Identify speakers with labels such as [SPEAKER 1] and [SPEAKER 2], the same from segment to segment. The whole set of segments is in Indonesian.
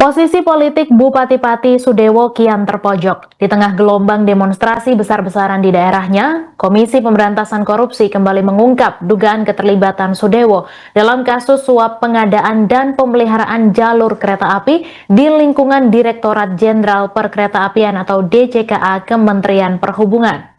[SPEAKER 1] Posisi politik Bupati Pati Sudewo kian terpojok. Di tengah gelombang demonstrasi besar-besaran di daerahnya, Komisi Pemberantasan Korupsi kembali mengungkap dugaan keterlibatan Sudewo dalam kasus suap pengadaan dan pemeliharaan jalur kereta api di lingkungan Direktorat Jenderal Perkeretaapian atau DJKA Kementerian Perhubungan.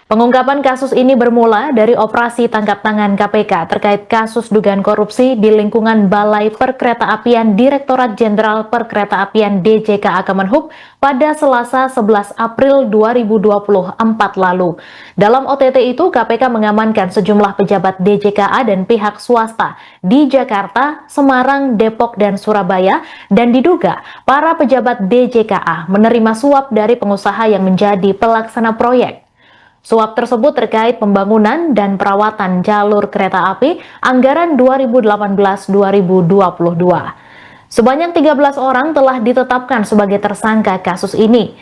[SPEAKER 1] Pengungkapan kasus ini bermula dari operasi tangkap tangan KPK terkait kasus dugaan korupsi di lingkungan Balai Perkeretaapian Direktorat Jenderal Perkeretaapian DJKA Kemenhub pada Selasa 11 April 2024 lalu. Dalam OTT itu, KPK mengamankan sejumlah pejabat DJKA dan pihak swasta di Jakarta, Semarang, Depok, dan Surabaya, dan diduga para pejabat DJKA menerima suap dari pengusaha yang menjadi pelaksana proyek. Suap tersebut terkait pembangunan dan perawatan jalur kereta api anggaran 2018-2022. Sebanyak 13 orang telah ditetapkan sebagai tersangka kasus ini.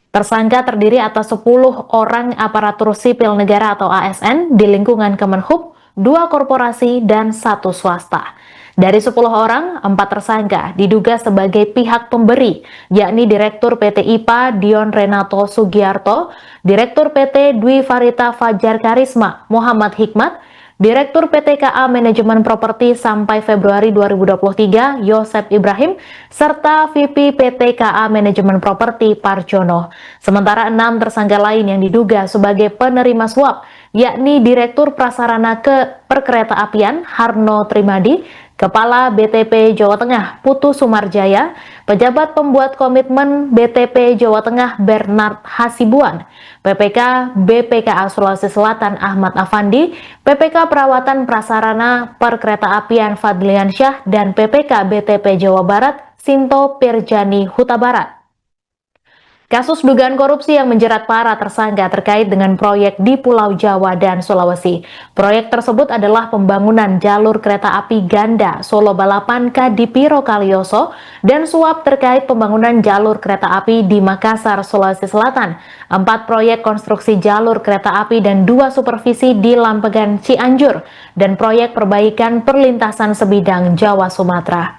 [SPEAKER 1] Tersangka terdiri atas 10 orang aparatur sipil negara atau ASN di lingkungan Kemenhub, 2 korporasi, dan 1 swasta. Dari 10 orang, 4 tersangka diduga sebagai pihak pemberi, yakni Direktur PT IPA Dion Renato Sugiarto, Direktur PT Dwi Farita Fajar Karisma Muhammad Hikmat, Direktur PT KA Manajemen Properti sampai Februari 2023 Yosep Ibrahim, serta VP PT KA Manajemen Properti Parjono. Sementara 6 tersangka lain yang diduga sebagai penerima suap, yakni Direktur Prasarana Perkeretaapian Harno Trimadi, Kepala BTP Jawa Tengah Putu Sumarjaya, pejabat pembuat komitmen BTP Jawa Tengah Bernard Hasibuan, PPK BPKA Sulawesi Selatan Ahmad Afandi, PPK Perawatan Prasarana Perkeretaapian Fadliansyah, dan PPK BTP Jawa Barat Sinto Pirjani Huta Barat. Kasus dugaan korupsi yang menjerat para tersangka terkait dengan proyek di Pulau Jawa dan Sulawesi. Proyek tersebut adalah pembangunan jalur kereta api ganda Solo Balapan Kadipiro Kalioso dan suap terkait pembangunan jalur kereta api di Makassar, Sulawesi Selatan, 4 proyek konstruksi jalur kereta api dan 2 supervisi di Lampegan Cianjur, dan proyek perbaikan perlintasan sebidang Jawa Sumatera.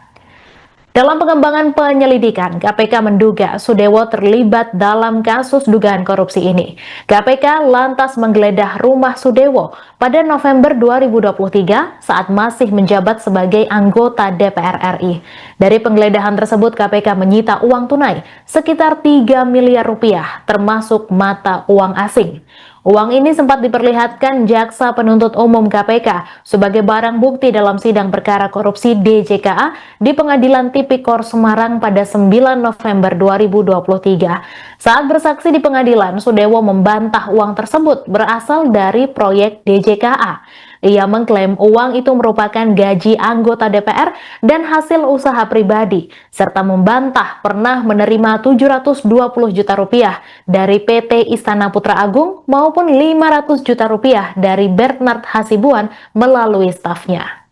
[SPEAKER 1] Dalam pengembangan penyelidikan, KPK menduga Sudewo terlibat dalam kasus dugaan korupsi ini. KPK lantas menggeledah rumah Sudewo pada November 2023 saat masih menjabat sebagai anggota DPR RI. Dari penggeledahan tersebut, KPK menyita uang tunai sekitar 3 miliar rupiah, termasuk mata uang asing. Uang ini sempat diperlihatkan Jaksa Penuntut Umum KPK sebagai barang bukti dalam sidang perkara korupsi DJKA di Pengadilan Tipikor Semarang pada 9 November 2023. Saat bersaksi di pengadilan, Sudewo membantah uang tersebut berasal dari proyek DJKA. Ia mengklaim uang itu merupakan gaji anggota DPR dan hasil usaha pribadi, serta membantah pernah menerima 720 juta rupiah dari PT Istana Putra Agung maupun 500 juta rupiah dari Bernard Hasibuan melalui stafnya.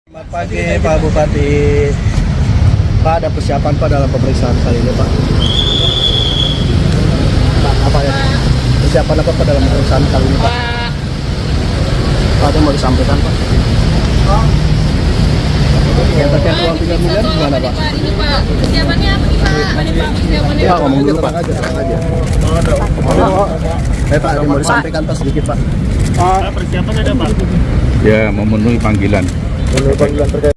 [SPEAKER 2] Selamat pagi Pak Bupati. Pak, ada persiapan Pak dalam pemeriksaan kali ini Pak? Pak, apa ya? Persiapan apa Pak dalam pemeriksaan kali ini Pak? Pak, ada mau disampaikan Pak? Yang terkait uang 3 miliar gimana Pak?
[SPEAKER 3] Ini Pak, persiapannya apa nih Pak? Apa Pak persiapannya?
[SPEAKER 2] Pak, ngomong dulu Pak. Tenang aja. Pak, ada mau disampaikan Pak sedikit Pak?
[SPEAKER 4] Persiapan ada Pak? Ya, memenuhi panggilan.
[SPEAKER 2] Memenuhi panggilan terkait